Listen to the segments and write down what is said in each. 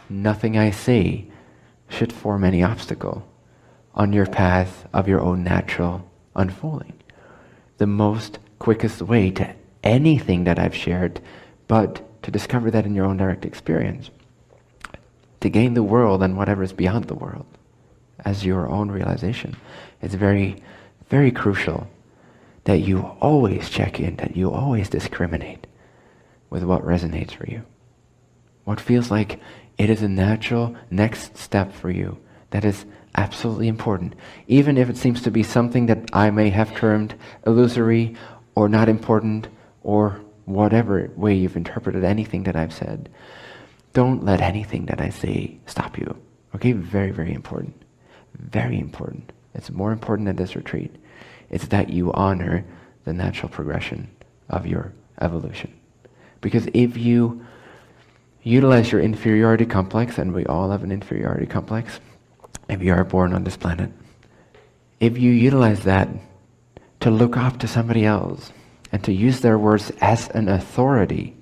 nothing I say should form any obstacle on your path of your own natural unfolding. The most quickest way to anything that I've shared, but to discover that in your own direct experience, to gain the world and whatever is beyond the world as your own realization. It's very, very crucial that you always check in, that you always discriminate with what resonates for you. What feels like it is a natural next step for you that is absolutely important, even if it seems to be something that I may have termed illusory or not important or whatever way you've interpreted anything that I've said. Don't let anything that I say stop you. Okay, very, very important. Very important. It's more important than this retreat. It's that you honor the natural progression of your evolution. Because if you utilize your inferiority complex, and we all have an inferiority complex, if you are born on this planet, if you utilize that to look up to somebody else and to use their words as an authority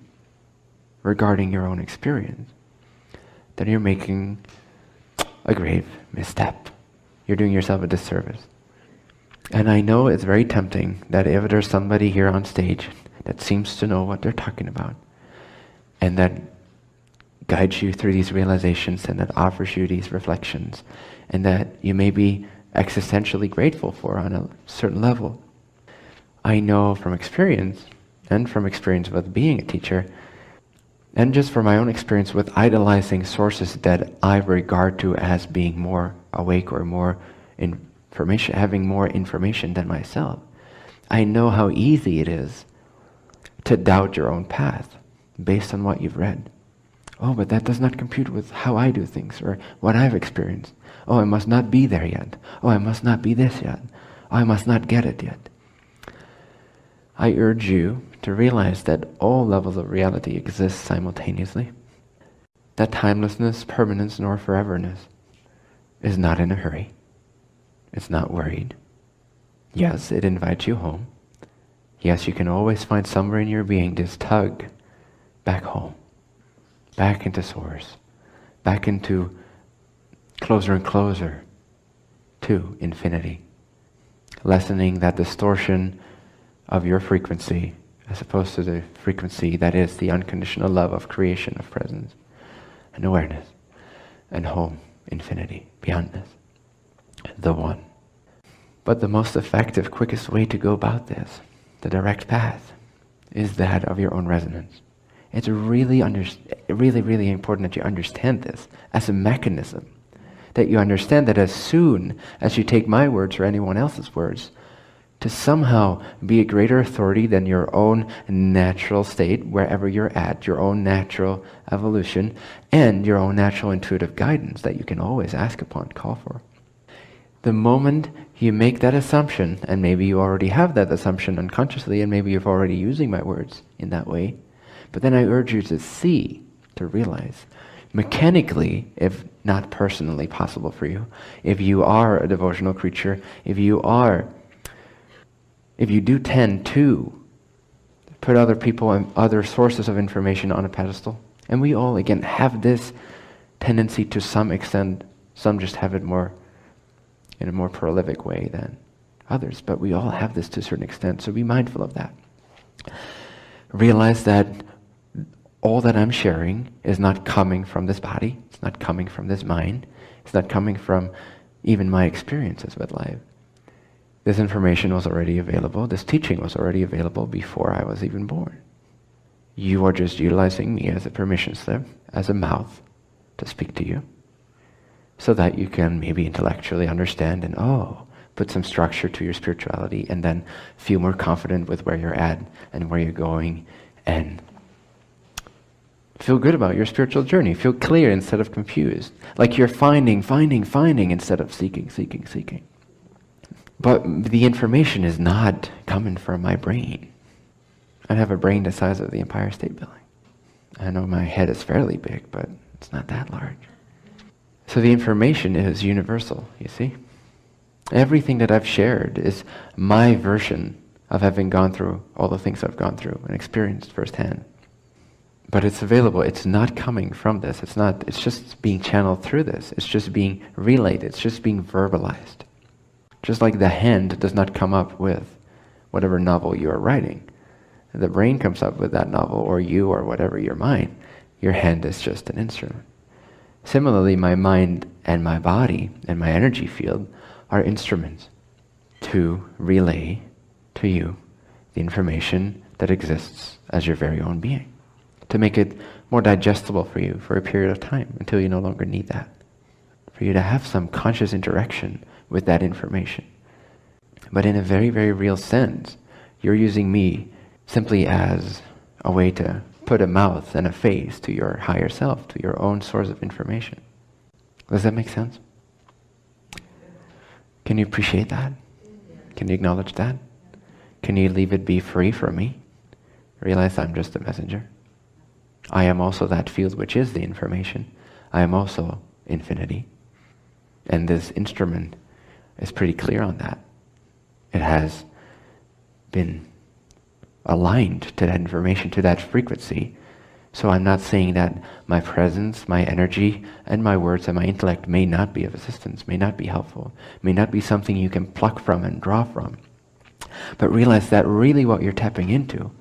regarding your own experience, then you're making a grave misstep. You're doing yourself a disservice. And I know it's very tempting that if there's somebody here on stage that seems to know what they're talking about, and that guides you through these realizations, and that offers you these reflections, and that you may be existentially grateful for on a certain level. I know from experience, and from experience with being a teacher, and just from my own experience with idolizing sources that I regard to as being more awake or more information, having more information than myself, I know how easy it is to doubt your own path based on what you've read. Oh, but that does not compute with how I do things or what I've experienced. Oh, I must not be there yet. Oh, I must not be this yet. Oh, I must not get it yet. I urge you to realize that all levels of reality exist simultaneously. That timelessness, permanence, nor foreverness is not in a hurry. It's not worried. Yes, it invites you home. Yes, you can always find somewhere in your being this tug back home, back into source, back into closer and closer to infinity, lessening that distortion of your frequency as opposed to the frequency that is the unconditional love of creation, of presence, and awareness, and home, infinity, beyondness, the one. But the most effective, quickest way to go about this, the direct path, is that of your own resonance. It's really, really important that you understand this as a mechanism, that you understand that as soon as you take my words or anyone else's words to somehow be a greater authority than your own natural state, wherever you're at, your own natural evolution, and your own natural intuitive guidance that you can always ask upon, call for. The moment you make that assumption, and maybe you already have that assumption unconsciously, and maybe you're already using my words in that way, but then I urge you to see, to realize, mechanically, if not personally possible for you, if you are a devotional creature, if you do tend to put other people and other sources of information on a pedestal, and we all, again, have this tendency to some extent, some just have it more in a more prolific way than others, but we all have this to a certain extent, so be mindful of that. Realize that all that I'm sharing is not coming from this body, it's not coming from this mind, it's not coming from even my experiences with life. This information was already available, this teaching was already available before I was even born. You are just utilizing me as a permission slip, as a mouth to speak to you, so that you can maybe intellectually understand and, put some structure to your spirituality, and then feel more confident with where you're at and where you're going, and feel good about your spiritual journey. Feel clear instead of confused. Like you're finding instead of seeking. But the information is not coming from my brain. I have a brain the size of the Empire State Building. I know my head is fairly big, but it's not that large. So the information is universal, you see? Everything that I've shared is my version of having gone through all the things I've gone through and experienced firsthand. But it's available. It's not coming from this. It's just being channeled through this. It's just being relayed. It's just being verbalized. Just like the hand does not come up with whatever novel you are writing. The brain comes up with that novel, or you, or whatever your mind. Your hand is just an instrument. Similarly, my mind and my body and my energy field are instruments to relay to you the information that exists as your very own being, to make it more digestible for you for a period of time until you no longer need that, for you to have some conscious interaction with that information. But in a very, very real sense, you're using me simply as a way to put a mouth and a face to your higher self, to your own source of information. Does that make sense? Can you appreciate that? Can you acknowledge that? Can you leave it be free from me? Realize I'm just a messenger. I am also that field which is the information. I am also infinity. And this instrument is pretty clear on that. It has been aligned to that information, to that frequency. So I'm not saying that my presence, my energy, and my words and my intellect may not be of assistance, may not be helpful, may not be something you can pluck from and draw from. But realize that really what you're tapping into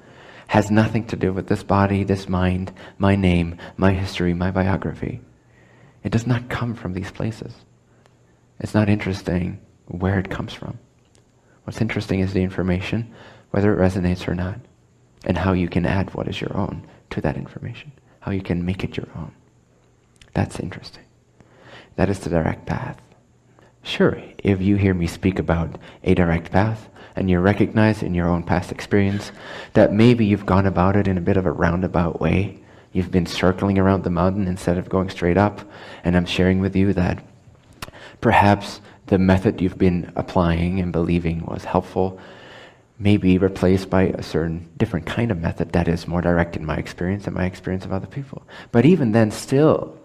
has nothing to do with this body, this mind, my name, my history, my biography. It does not come from these places. It's not interesting where it comes from. What's interesting is the information, whether it resonates or not, and how you can add what is your own to that information, how you can make it your own. That's interesting. That is the direct path. Sure, if you hear me speak about a direct path, and you recognize in your own past experience that maybe you've gone about it in a bit of a roundabout way, you've been circling around the mountain instead of going straight up, and I'm sharing with you that perhaps the method you've been applying and believing was helpful may be replaced by a certain different kind of method that is more direct in my experience and my experience of other people. But even then, still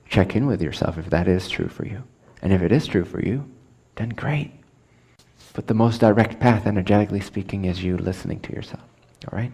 check in with yourself if that is true for you. And if it is true for you, then great. But the most direct path, energetically speaking, is you listening to yourself. All right?